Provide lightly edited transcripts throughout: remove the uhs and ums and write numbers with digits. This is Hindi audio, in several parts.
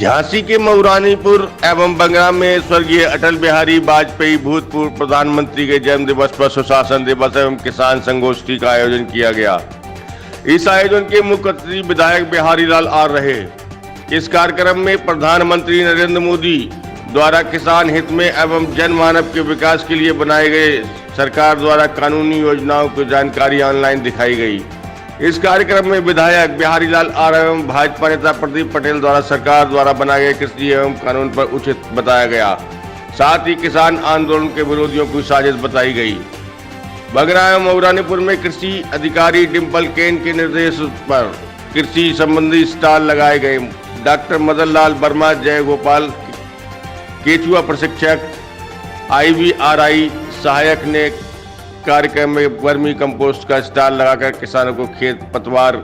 झांसी के मऊरानीपुर एवं बंगरा में स्वर्गीय अटल बिहारी वाजपेयी भूतपूर्व प्रधानमंत्री के जन्म दिवस पर सुशासन दिवस एवं किसान संगोष्ठी का आयोजन किया गया। इस आयोजन के मुख्य अतिथि विधायक बिहारी लाल आर रहे। इस कार्यक्रम में प्रधानमंत्री नरेंद्र मोदी द्वारा किसान हित में एवं जनमानव के विकास के लिए बनाए गए सरकार द्वारा कानूनी योजनाओं की जानकारी ऑनलाइन दिखाई गई। इस कार्यक्रम में विधायक बिहारी लाल आर एवं भाजपा नेता प्रदीप पटेल द्वारा सरकार द्वारा बनाए गए कृषि एवं कानून पर उचित बताया गया। साथ ही किसान आंदोलन के विरोधियों की साजिश बताई गई। बगरा एवं मऊरानीपुर में कृषि अधिकारी डिम्पल केन के निर्देश पर कृषि संबंधी स्टॉल लगाए गए। डॉक्टर मदन लाल वर्मा, जय गोपाल, केचुआ प्रशिक्षक, IVRI सहायक ने कार्यक्रम में वर्मी कंपोस्ट का स्टॉल लगाकर किसानों को खेत पतवार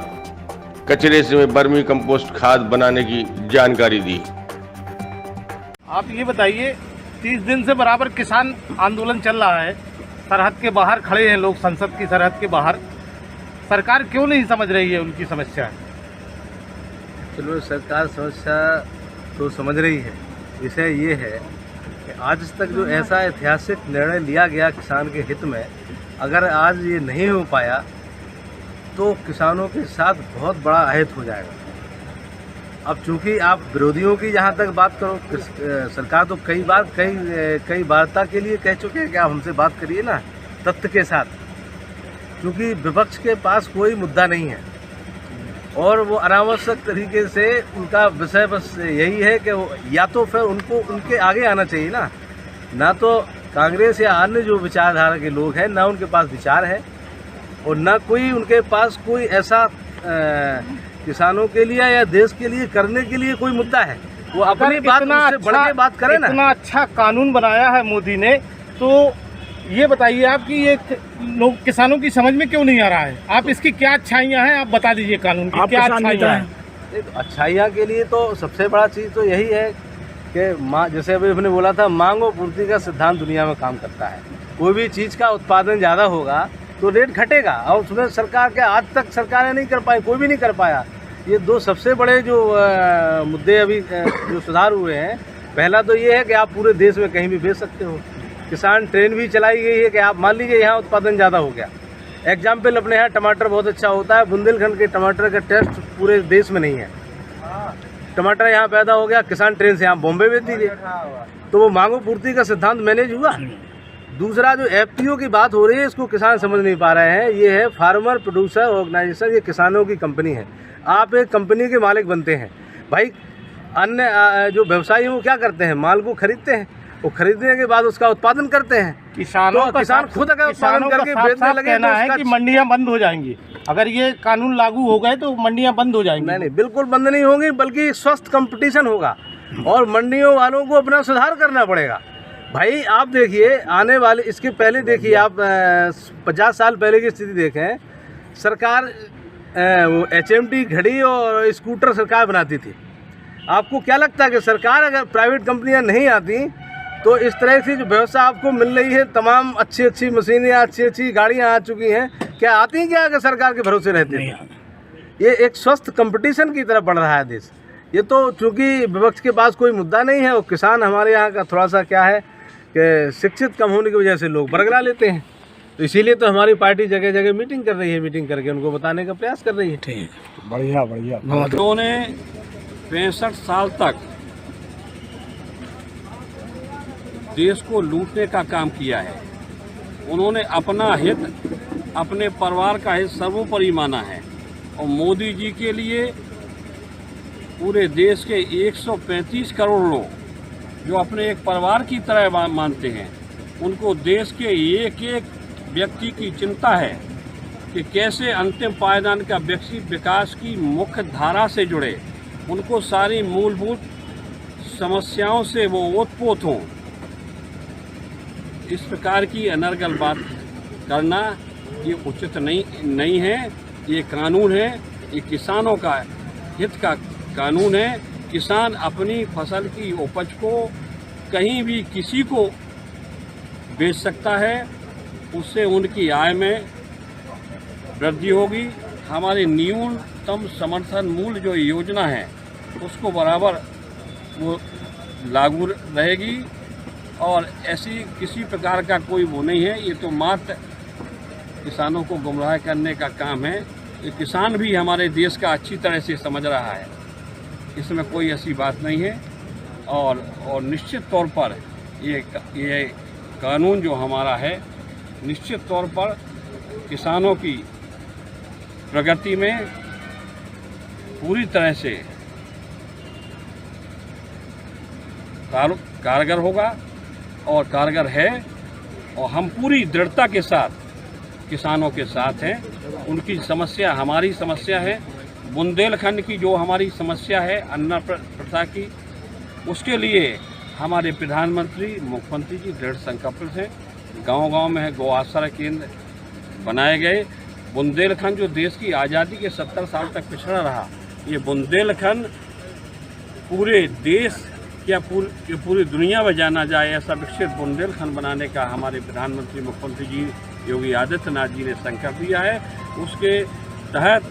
कचरे से वर्मी कंपोस्ट खाद बनाने की जानकारी दी। आप ये बताइए, 30 दिन से बराबर किसान आंदोलन चल रहा है, सरहद के बाहर खड़े हैं लोग, संसद की सरहद के बाहर। सरकार क्यों नहीं समझ रही है उनकी समस्या? चलो, सरकार समस्या तो समझ रही है। विषय ये है कि आज तक जो ऐसा ऐतिहासिक निर्णय लिया गया किसान के हित में, अगर आज ये नहीं हो पाया तो किसानों के साथ बहुत बड़ा अहित हो जाएगा। अब चूंकि आप विरोधियों की जहाँ तक बात करो, सरकार तो कई वार्ता के लिए कह चुके हैं कि आप हमसे बात करिए ना तथ्य के साथ, क्योंकि विपक्ष के पास कोई मुद्दा नहीं है और वो अनावश्यक तरीके से उनका विषय बस यही है कि या तो फिर उनको उनके आगे आना चाहिए ना तो कांग्रेस या अन्य जो विचारधारा के लोग हैं, ना उनके पास विचार है और ना कोई उनके पास कोई ऐसा किसानों के लिए या देश के लिए करने के लिए कोई मुद्दा है। वो अपनी बात उससे बढ़ के बात करें ना। इतना अच्छा कानून बनाया है मोदी ने, तो ये बताइए आप कि ये लोग किसानों की समझ में क्यों नहीं आ रहा है? आप इसकी क्या अच्छाइयाँ हैं, आप बता दीजिए कानून की क्या अच्छाइयाँ हैं। अच्छाइयाँ के लिए तो सबसे बड़ा चीज़ तो यही है कि जैसे अभी आपने बोला था, मांग और पूर्ति का सिद्धांत दुनिया में काम करता है। कोई भी चीज़ का उत्पादन ज़्यादा होगा तो रेट घटेगा और उसमें सरकार के आज तक सरकारें नहीं कर पाई, कोई भी नहीं कर पाया। ये दो सबसे बड़े जो मुद्दे अभी जो सुधार हुए हैं, पहला तो ये है कि आप पूरे देश में कहीं भी बेच सकते हो। किसान ट्रेन भी चलाई गई है कि आप मान लीजिए यहाँ उत्पादन ज़्यादा हो गया। एग्जाम्पल, अपने यहाँ टमाटर बहुत अच्छा होता है, बुंदेलखंड के टमाटर का टेस्ट पूरे देश में नहीं है। टमाटर यहाँ पैदा हो गया, किसान ट्रेन से यहाँ बॉम्बे भेज दीजिए, तो वो मांगो पूर्ति का सिद्धांत मैनेज हुआ। दूसरा जो FPO की बात हो रही है, इसको किसान समझ नहीं पा रहे हैं। ये है फार्मर प्रोड्यूसर ऑर्गेनाइजेशन, ये किसानों की कंपनी है। आप एक कंपनी के मालिक बनते हैं भाई। अन्य जो व्यवसायी हैं वो क्या करते हैं, माल को खरीदते हैं, वो खरीदने के बाद उसका उत्पादन करते हैं। किसानों का किसान खुद अगर उत्पादन करके बेचने लगे कहना है कि मंडियां बंद हो जाएंगी। अगर ये कानून लागू हो गए तो मंडियां बंद हो जाएंगी। नहीं, बिल्कुल बंद नहीं होंगी, बल्कि स्वस्थ कंपटीशन होगा और मंडियों वालों को अपना सुधार करना पड़ेगा। भाई आप देखिए, आने वाले इसके पहले देखिए, आप 50 साल पहले की स्थिति देखें, सरकार वो HMT घड़ी और स्कूटर सरकार बनाती थी। आपको क्या लगता है कि सरकार अगर प्राइवेट कंपनियां नहीं आती तो इस तरह से जो व्यवस्था आपको मिल रही है, तमाम अच्छी मशीनें, अच्छी गाड़ियां आ चुकी हैं, क्या आती हैं क्या अगर सरकार के भरोसे रहते हैं? ये एक स्वस्थ कंपटीशन की तरफ बढ़ रहा है देश। ये तो चूँकि विपक्ष के पास कोई मुद्दा नहीं है और किसान हमारे यहाँ का थोड़ा सा क्या है कि शिक्षित कम होने की वजह से लोग बरगला लेते हैं, तो इसीलिए तो हमारी पार्टी जगह जगह मीटिंग कर रही है, मीटिंग करके उनको बताने का प्रयास कर रही है। ठीक, बढ़िया। उन्होंने 65 साल तक देश को लूटने का काम किया है। उन्होंने अपना हित, अपने परिवार का हित सर्वोपरि माना है और मोदी जी के लिए पूरे देश के 135 करोड़ लोग जो अपने एक परिवार की तरह मानते हैं, उनको देश के एक एक व्यक्ति की चिंता है कि कैसे अंतिम पायदान का व्यक्ति विकास की मुख्य धारा से जुड़े, उनको सारी मूलभूत समस्याओं से वो ओतप्रोत हों। इस प्रकार की अनर्गल बात करना ये उचित नहीं है। ये कानून है, ये किसानों का हित का कानून है। किसान अपनी फसल की उपज को कहीं भी किसी को बेच सकता है, उससे उनकी आय में वृद्धि होगी। हमारी न्यूनतम समर्थन मूल्य जो योजना है उसको बराबर वो लागू रहेगी और ऐसी किसी प्रकार का कोई वो नहीं है। ये तो मात्र किसानों को गुमराह करने का काम है। ये किसान भी हमारे देश का अच्छी तरह से समझ रहा है, इसमें कोई ऐसी बात नहीं है। और निश्चित तौर पर ये कानून जो हमारा है निश्चित तौर पर किसानों की प्रगति में पूरी तरह से कारगर होगा और कारगर है। और हम पूरी दृढ़ता के साथ किसानों के साथ हैं। उनकी समस्या हमारी समस्या है। बुंदेलखंड की जो हमारी समस्या है अन्न प्रथा की, उसके लिए हमारे प्रधानमंत्री मुख्यमंत्री जी दृढ़ संकल्पित हैं। गांव-गांव में है गौ आश्रय केंद्र बनाए गए। बुंदेलखंड जो देश की आज़ादी के 70 साल तक पिछड़ा रहा, ये बुंदेलखंड पूरे देश या पूरी दुनिया में जाना जाए ऐसा विकसित बुंदेलखंड बनाने का हमारे प्रधानमंत्री मुख्यमंत्री जी योगी आदित्यनाथ जी ने संकल्प लिया है। उसके तहत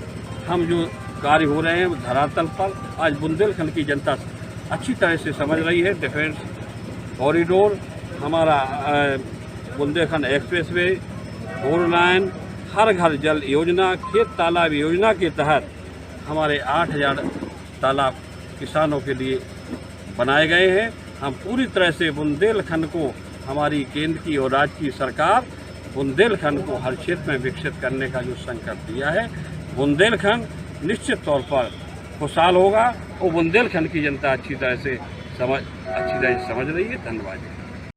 हम जो कार्य हो रहे हैं धरातल पर आज बुंदेलखंड की जनता अच्छी तरह से समझ रही है। डिफेंस कॉरिडोर, हमारा बुंदेलखंड एक्सप्रेसवे, 4 लाइन, हर घर जल योजना, खेत तालाब योजना के तहत हमारे 8000 तालाब किसानों के लिए बनाए गए हैं। हम पूरी तरह से बुंदेलखंड को, हमारी केंद्र की और राज्य की सरकार बुंदेलखंड को हर क्षेत्र में विकसित करने का जो संकल्प लिया है, बुंदेलखंड निश्चित तौर पर खुशहाल होगा और बुंदेलखंड की जनता अच्छी तरह से समझ रही है। धन्यवाद।